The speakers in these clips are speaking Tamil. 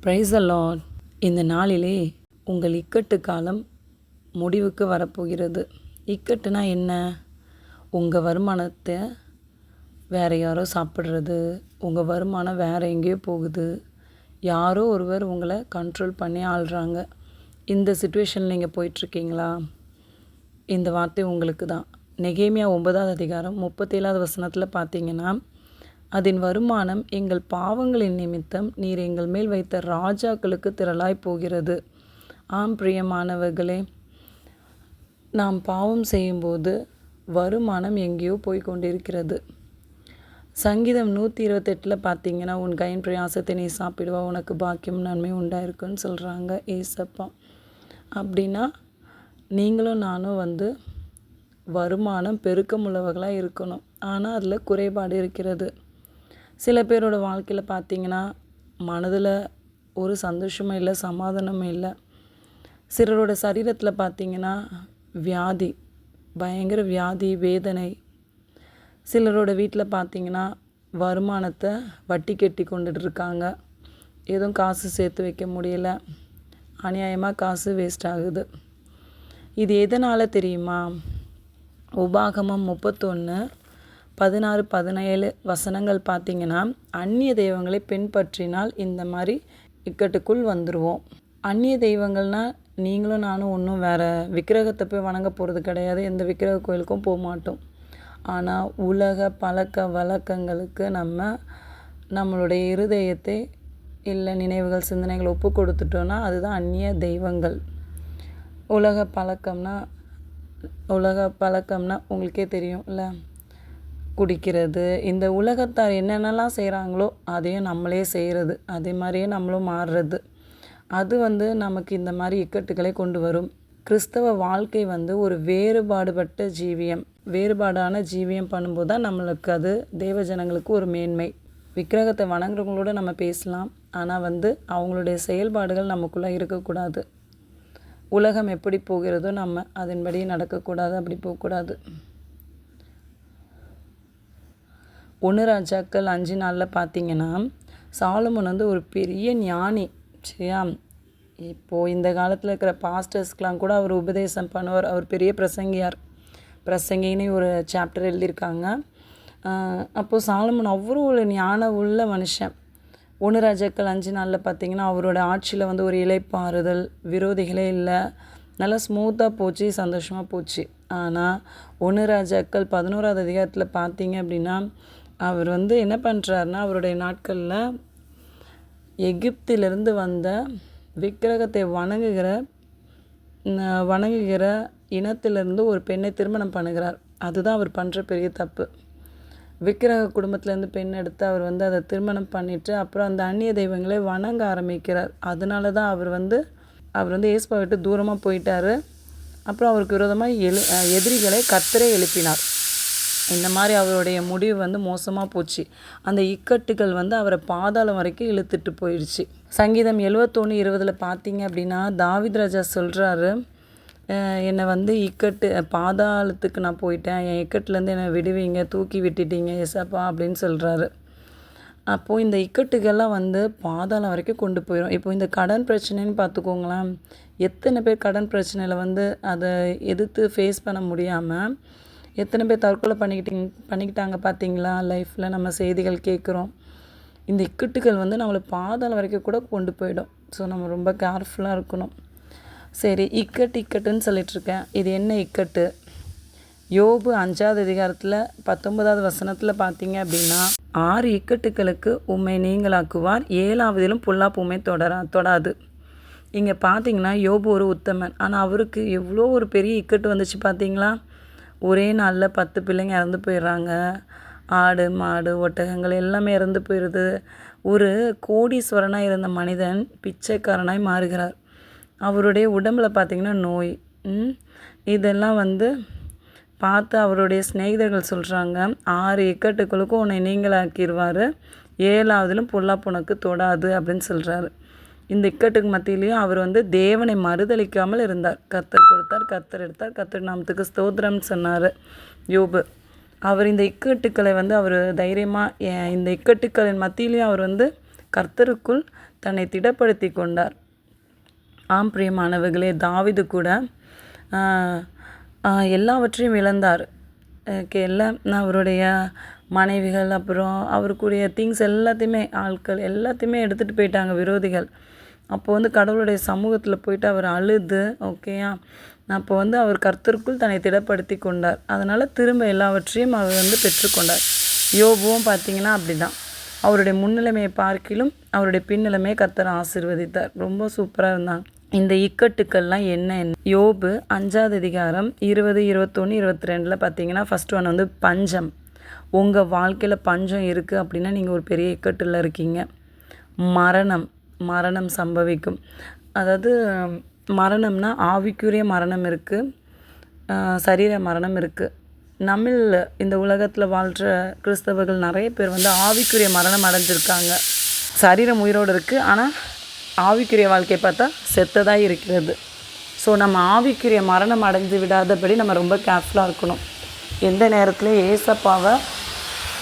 Praise the Lord. இந்த நாளிலே உங்கள் இக்கட்டு காலம் முடிவுக்கு வரப்போகிறது. இக்கட்டுனா என்ன? உங்கள் வருமானத்தை வேறு யாரோ சாப்பிட்றது, உங்கள் வருமானம் வேறு எங்கேயோ போகுது, யாரோ ஒருவர் உங்களை கண்ட்ரோல் பண்ணி ஆள்றாங்க. இந்த சிச்சுவேஷனில் நீங்கள் போயிட்டுருக்கீங்களா? இந்த வார்த்தை உங்களுக்கு தான். நெகேமியா 9வது அதிகாரம் 37வது வசனத்தில் பார்த்தீங்கன்னா, அதன் வருமானம் எங்கள் பாவங்களின் நிமித்தம் நீர் எங்கள் மேல் வைத்த ராஜாக்களுக்கு திரளாய் போகிறது. ஆம் பிரியமானவர்களே, நாம் பாவம் செய்யும்போது வருமானம் எங்கேயோ போய் கொண்டிருக்கிறது. சங்கீதம் 128 பார்த்தீங்கன்னா, உன் கையின் பிரயாசத்தை நீ சாப்பிடுவா, உனக்கு பாக்கியம் நன்மை உண்டாயிருக்குன்னு சொல்கிறாங்க ஏசப்பா. அப்படின்னா நீங்களும் நானும் வருமானம் பெருக்கமுள்ளவர்களாக இருக்கணும். ஆனால் அதில் குறைபாடு இருக்கிறது. சில பேரோட வாழ்க்கையில் பார்த்திங்கன்னா, மனதில் ஒரு சந்தோஷமும் இல்லை, சமாதானமும் இல்லை. சிலரோட சரீரத்தில் பார்த்திங்கன்னா வியாதி, பயங்கர வியாதி, வேதனை. சிலரோட வீட்டில் பார்த்திங்கன்னா வருமானத்தை வட்டி கட்டி கொண்டுட்டு இருக்காங்க. எதுவும் காசு சேர்த்து வைக்க முடியல, அநியாயமாக காசு வேஸ்ட் ஆகுது. இது எதனால் தெரியுமா? உபாகமம் 31:16-17 வசனங்கள் பார்த்திங்கன்னா, அந்நிய தெய்வங்களை பின்பற்றினால் இந்த மாதிரி இக்கட்டுக்குள் வந்துடுவோம். அந்நிய தெய்வங்கள்னால் நீங்களும் நானும் ஒன்றும் வேறு விக்கிரகத்தை போய் வணங்க போகிறது கிடையாது, எந்த விக்கிரக கோயிலுக்கும் போக மாட்டோம். ஆனால் உலக பழக்க வழக்கங்களுக்கு நம்மளுடைய இருதயத்தை இல்லை நினைவுகள் சிந்தனைகள் ஒப்பு கொடுத்துட்டோன்னா அதுதான் அந்நிய தெய்வங்கள். உலக பழக்கம்னா உங்களுக்கே தெரியும் இல்லை? குடிக்கிறது, இந்த உலகத்தார் என்னென்னலாம் செய்கிறாங்களோ அதையும் நம்மளே செய்கிறது, அதே மாதிரியே நம்மளும் மாறுறது. அது நமக்கு இந்த மாதிரி இக்கட்டுகளை கொண்டு வரும். கிறிஸ்தவ வாழ்க்கை ஒரு வேறுபாடான ஜீவியம் பண்ணும்போது தான் நம்மளுக்கு அது தேவஜனங்களுக்கு ஒரு மேன்மை. விக்கிரகத்தை வணங்குறவங்களோட நம்ம பேசலாம், ஆனால் அவங்களுடைய செயல்பாடுகள் நமக்குள்ளே இருக்கக்கூடாது. உலகம் எப்படி போகிறதோ நம்ம அதன்படி நடக்கக்கூடாது, அப்படி போகக்கூடாது. 1 ராஜாக்கள் 5:4 பார்த்தீங்கன்னா, சாலமோன் ஒரு பெரிய ஞானி, சரியா? இப்போது இந்த காலத்தில் இருக்கிற பாஸ்டர்ஸ்க்கெலாம் கூட அவர் உபதேசம் பண்ணுவார். அவர் பெரிய பிரசங்கின்னு ஒரு சாப்டர் எழுதியிருக்காங்க. அப்போது சாலமோன் அவரும் ஒரு ஞான உள்ள மனுஷன். 1 ராஜாக்கள் 5:4 பார்த்தீங்கன்னா, அவரோட ஆட்சியில் ஒரு இளைப்பாறுதல், விரோதிகளே இல்லை, நல்லா ஸ்மூத்தாக போச்சு, சந்தோஷமாக போச்சு. ஆனால் 1 ராஜாக்கள் 11வது அதிகாரத்தில் பார்த்தீங்க அப்படின்னா, அவர் என்ன பண்ணுறாருன்னா, அவருடைய நாட்களில் எகிப்திலிருந்து வந்த விக்கிரகத்தை வணங்குகிற இனத்திலிருந்து ஒரு பெண்ணை திருமணம் பண்ணுகிறார். அதுதான் அவர் பண்ணுற பெரிய தப்பு. விக்கிரக குடும்பத்துலேருந்து பெண் எடுத்து அவர் அதை திருமணம் பண்ணிவிட்டு அப்புறம் அந்த அந்நிய தெய்வங்களை வணங்க ஆரம்பிக்கிறார். அதனால தான் அவர் ஏசுவை விட்டு தூரமாக போயிட்டார். அப்புறம் அவருக்கு விரோதமாக எதிரிகளை கர்த்தரே எழுப்பினார். இந்த மாதிரி அவருடைய முடிவு மோசமாக போச்சு. அந்த இக்கட்டுகள் அவரை பாதாளம் வரைக்கும் இழுத்துட்டு போயிடுச்சு. சங்கீதம் 71:20 பார்த்தீங்க அப்படின்னா, தாவீது ராஜா சொல்கிறாரு, என்னை இக்கட்டு பாதாளத்துக்கு நான் போயிட்டேன், என் இக்கட்டுலேருந்து என்னை விடுவீங்க, தூக்கி விட்டுட்டீங்க ஏசப்பா அப்படின்னு சொல்கிறாரு. அப்போது இந்த இக்கட்டுகள்லாம் பாதாளம் வரைக்கும் கொண்டு போயிடும். இப்போ இந்த கடன் பிரச்சனைன்னு பார்த்துக்கோங்களேன். எத்தனை பேர் கடன் பிரச்சனையில் அதை எதிர்த்து ஃபேஸ் பண்ண முடியாமல் எத்தனை பேர் தற்கொலை பண்ணிக்கிட்டாங்க பார்த்தீங்களா? லைஃப்பில் நம்ம செய்திகள் கேட்குறோம். இந்த இக்கட்டுகள் நம்மளை பாதாளம் வரைக்கும் கூட கொண்டு போயிடும். ஸோ நம்ம ரொம்ப கேர்ஃபுல்லாக இருக்கணும். சரி, இக்கட்டுன்னு சொல்லிகிட்ருக்கேன். இது என்ன இக்கட்டு? யோபு 5வது அதிகாரத்தில் 19வது வசனத்தில் பார்த்தீங்க அப்படின்னா, 6 இக்கட்டுகளுக்கு உம்மை நீங்களாக்குவார், 7ஆவதிலும் பொல்லாப்பு உம்மை தொடாது. இங்கே பார்த்தீங்கன்னா யோபு ஒரு உத்தமன், ஆனால் அவருக்கு எவ்வளோ ஒரு பெரிய இக்கட்டு வந்துச்சு பார்த்தீங்களா? ஒரே நாளில் 10 பிள்ளைங்க இறந்து போயிடுறாங்க. ஆடு மாடு ஒட்டகங்கள் எல்லாமே இறந்து போயிடுது. ஒரு கோடீஸ்வரனாக இருந்த மனிதன் பிச்சைக்காரனாய் மாறுகிறார். அவருடைய உடம்பில் பார்த்திங்கன்னா நோய். இதெல்லாம் பார்த்து அவருடைய சிநேகிதர்கள் சொல்கிறாங்க, 6 இக்கட்டுகளுக்கும் உன்னை நீங்களாக்கிடுவார், 7ஆவதிலும் பொல்லாப்பு உனக்கு தொடாது அப்படின்னு சொல்கிறாரு. இந்த இக்கட்டுக்கு மத்தியிலையும் அவர் தேவனை மறுதளிக்காமல் இருந்தார். கர்த்தர் கொடுத்தார், கர்த்தர் எடுத்தார், கர்த்தர் நாமத்துக்கு ஸ்தோத்திரம்னு சொன்னார் யோபு. அவர் இந்த இக்கட்டுக்களை அவர் தைரியமாக இந்த இக்கட்டுக்களின் மத்தியிலையும் அவர் கர்த்தருக்குள் தன்னை திடப்படுத்தி கொண்டார். ஆம் பிரியமானவர்களே, தாவீது கூட எல்லாவற்றையும் இழந்தார். எல்லாம் அவருடைய மனைவிகள், அப்புறம் அவருக்குரிய திங்ஸ் எல்லாத்தையுமே, ஆட்கள் எல்லாத்தையுமே எடுத்துகிட்டு போயிட்டாங்க விரோதிகள். அப்போ வந்து கடவுளுடைய சமூகத்தில் போயிட்டு அவர் அழுது, ஓகேயா, அப்போ வந்து அவர் கர்த்தருக்குள் தன்னை திடப்படுத்தி கொண்டார். அதனால் திரும்ப எல்லாவற்றையும் அவர் வந்து பெற்றுக்கொண்டார். யோபுவும் பார்த்திங்கன்னா அப்படி தான். அவருடைய முன்னிலைமையை பார்க்கிலும் அவருடைய பின்னிலைமையை கர்த்தர் ஆசீர்வதித்தார். ரொம்ப சூப்பராக இருந்தாங்க. இந்த இக்கட்டுக்கள்லாம் என்ன? யோபு 5ஆவது அதிகாரம் 20, 21, 22 பார்த்திங்கன்னா ஃபஸ்ட் ஒன் வந்து பஞ்சம். உங்கள் வாழ்க்கையில் பஞ்சம் இருக்குது அப்படின்னா நீங்கள் ஒரு பெரிய இக்கட்டில் இருக்கீங்க. மரணம் சம்பவிக்கும். அதாவது மரணம்னா ஆவிக்குரிய மரணம் இருக்குது, சரீர மரணம் இருக்குது. நம்மில் இந்த உலகத்தில் வாழ்கிற கிறிஸ்தவர்கள் நிறைய பேர் வந்து ஆவிக்குரிய மரணம் அடைஞ்சிருக்காங்க. சரீரம் உயிரோடு இருக்குது, ஆனால் ஆவிக்குரிய வாழ்க்கையை பார்த்தா செத்ததாக இருக்கிறது. ஸோ நம்ம ஆவிக்குரிய மரணம் அடைஞ்சு விடாதபடி நம்ம ரொம்ப கேர்ஃபுல்லாக இருக்கணும். எந்த நேரத்துலையும் ஏசப்பாவை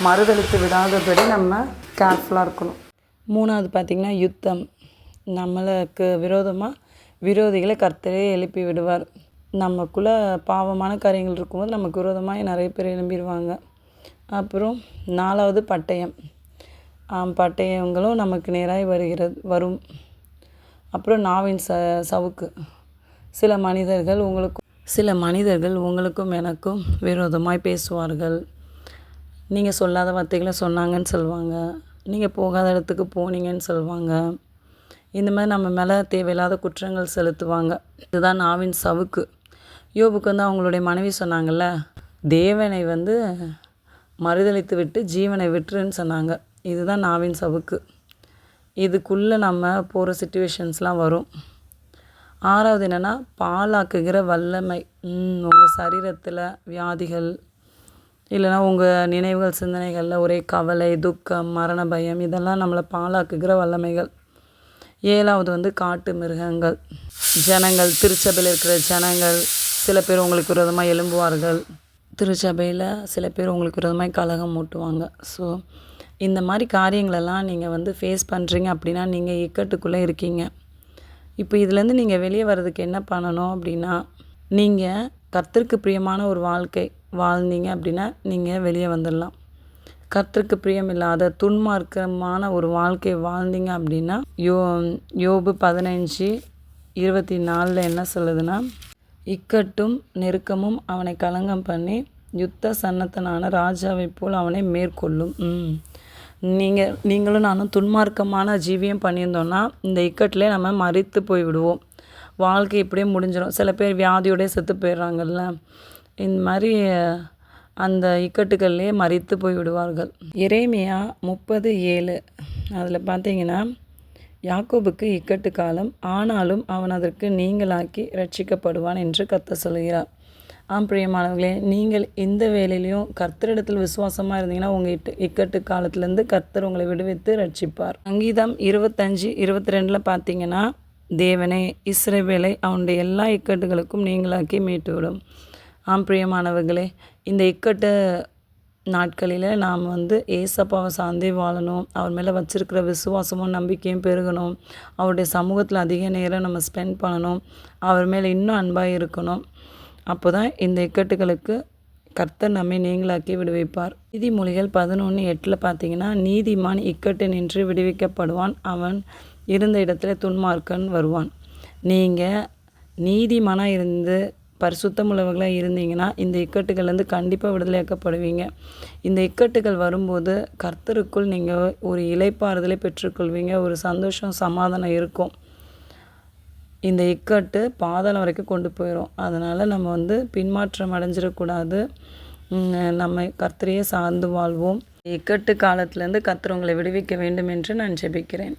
மறுதளித்து விடாதபடி நம்ம கேர்ஃபுல்லாக இருக்கணும். 3வது பார்த்திங்கன்னா யுத்தம். நம்மளுக்கு விரோதமாக விரோதிகளை கர்த்தரே எழுப்பி விடுவார். நமக்குள்ளே பாவமான காரியங்கள் இருக்கும்போது நமக்கு விரோதமாக நிறைய பேர் எழும்பிடுவாங்க. அப்புறம் 4வது பட்டயம். பட்டயங்களும் நமக்கு நேராக வரும். அப்புறம் நாவின் சவுக்கு. சில மனிதர்கள் உங்களுக்கும் எனக்கும் விரோதமாய் பேசுவார்கள். நீங்கள் சொல்லாத வார்த்தைகளை சொன்னாங்கன்னு சொல்லுவாங்க, நீங்கள் போகாத இடத்துக்கு போனீங்கன்னு சொல்லுவாங்க. இந்த மாதிரி நம்ம மேலே தேவையில்லாத குற்றங்கள் செலுத்துவாங்க. இதுதான் நாவின் சவுக்கு. யோபுக்கு வந்து அவங்களுடைய மனைவி சொன்னாங்கள்ல, தேவனை வந்து மறுதளித்து விட்டு ஜீவனை விட்டுருன்னு சொன்னாங்க. இதுதான் நாவின் சவுக்கு. இதுக்குள்ளே நம்ம போகிற சிச்சுவேஷன்ஸ்லாம் வரும். 6வது என்னென்னா பாழாக்குகிற வல்லமை. உங்கள் சரீரத்தில் வியாதிகள், இல்லைனா உங்கள் நினைவுகள் சிந்தனைகளில் ஒரே கவலை, துக்கம், மரண பயம், இதெல்லாம் நம்மளை பாழாக்குகிற வல்லமைகள். 7வது வந்து காட்டு மிருகங்கள். ஜனங்கள், திருச்சபையில் இருக்கிற ஜனங்கள் சில பேர் உங்களுக்கு விரோதமாக எழும்புவார்கள். திருச்சபையில் சில பேர் உங்களுக்கு விரோதமாக கலகம் மூட்டுவாங்க. ஸோ இந்த மாதிரி காரியங்களெல்லாம் நீங்கள் வந்து ஃபேஸ் பண்ணுறீங்க அப்படின்னா நீங்கள் இக்கட்டுக்குள்ளே இருக்கீங்க. இப்போ இதுலேருந்து நீங்கள் வெளியே வர்றதுக்கு என்ன பண்ணணும் அப்படின்னா, நீங்கள் கர்த்தருக்கு பிரியமான ஒரு வாழ்க்கை வாழ்ந்தீங்க அப்படின்னா நீங்கள் வெளியே வந்துடலாம். கர்த்தருக்கு பிரியமில்லாத துன்மார்க்கமான ஒரு வாழ்க்கை வாழ்ந்தீங்க அப்படின்னா யோபு 15:24 என்ன சொல்லுதுன்னா, இக்கட்டும் நெருக்கமும் அவனை கலங்கம் பண்ணி யுத்த சன்னத்தனான ராஜாவை போல் அவனை மேற்கொள்ளும். நீங்களும் நானும் துன்மார்க்கமான ஜீவியம் பண்ணியிருந்தோன்னா இந்த இக்கட்டிலே நம்ம மரித்து போய் விடுவோம். வாழ்க்கை இப்படியே முடிஞ்சிடும். சில பேர் வியாதியோடய செத்து போயிடுறாங்கல்ல, இந்த மாதிரி அந்த இக்கட்டுகள்லேயே மரித்து போய் விடுவார்கள். எரேமியா 30:7 அதில் பார்த்தீங்கன்னா, யாக்கோபுக்கு இக்கட்டு காலம், ஆனாலும் அவன் அதற்கு நீங்களாக்கி ரட்சிக்கப்படுவான் என்று கர்த்தர் சொல்கிறார். பிரியமானவர்களே, நீங்கள் இந்த வேலையிலையும் கர்த்தரிடத்தில் விசுவாசமாக இருந்தீங்கன்னா உங்கள் இக்கட்டு காலத்துலேருந்து கர்த்தர் உங்களை விடுவித்து ரட்சிப்பார். சங்கீதம் 25:22 பார்த்தீங்கன்னா, தேவனே இஸ்ரவேலை அவனுடைய எல்லா இக்கட்டுகளுக்கும் நீங்களாக்கி மீட்டுவிடும். பிரியமானவர்களே, இந்த இக்கட்டு நாட்களில் நாம் வந்து ஏசப்பாவை சார்ந்தே வாழணும். அவர் மேலே வச்சுருக்கிற விசுவாசமும் நம்பிக்கையும் பெருகணும். அவருடைய சமூகத்தில் அதிக நேரம் நம்ம ஸ்பெண்ட் பண்ணணும். அவர் மேலே இன்னும் அன்பாக இருக்கணும். அப்போ தான் இந்த இக்கட்டுகளுக்கு கர்த்தர் நம்மை நீங்களாக்கி விடுவிப்பார். நீதிமொழிகள் 11:8 பார்த்தீங்கன்னா, நீதிமான் இக்கட்டு நின்று விடுவிக்கப்படுவான், அவன் இருந்த இடத்துல துன்மார்க்கன் வருவான். நீங்கள் நீதிமானாக இருந்து பரிசுத்தமுள்ளவர்களாக இருந்தீங்கன்னா இந்த இக்கட்டுகள்லேருந்து கண்டிப்பாக விடுதலையாக்கப்படுவீங்க. இந்த இக்கட்டுகள் வரும்போது கர்த்தருக்குள் நீங்கள் ஒரு இளைப்பாறுதலை பெற்றுக்கொள்வீங்க. ஒரு சந்தோஷம், சமாதானம் இருக்கும். இந்த இக்கட்டு பாதாளம் வரைக்கும் கொண்டு போயிடும். அதனால் நம்ம வந்து பின்மாற்றம் அடைஞ்சிடக்கூடாது. நம்ம கர்த்தரையே சார்ந்து வாழ்வோம். இக்கட்டு காலத்திலேருந்து கர்த்தர் உங்களை விடுவிக்க வேண்டும் என்று நான் ஜெபிக்கிறேன்.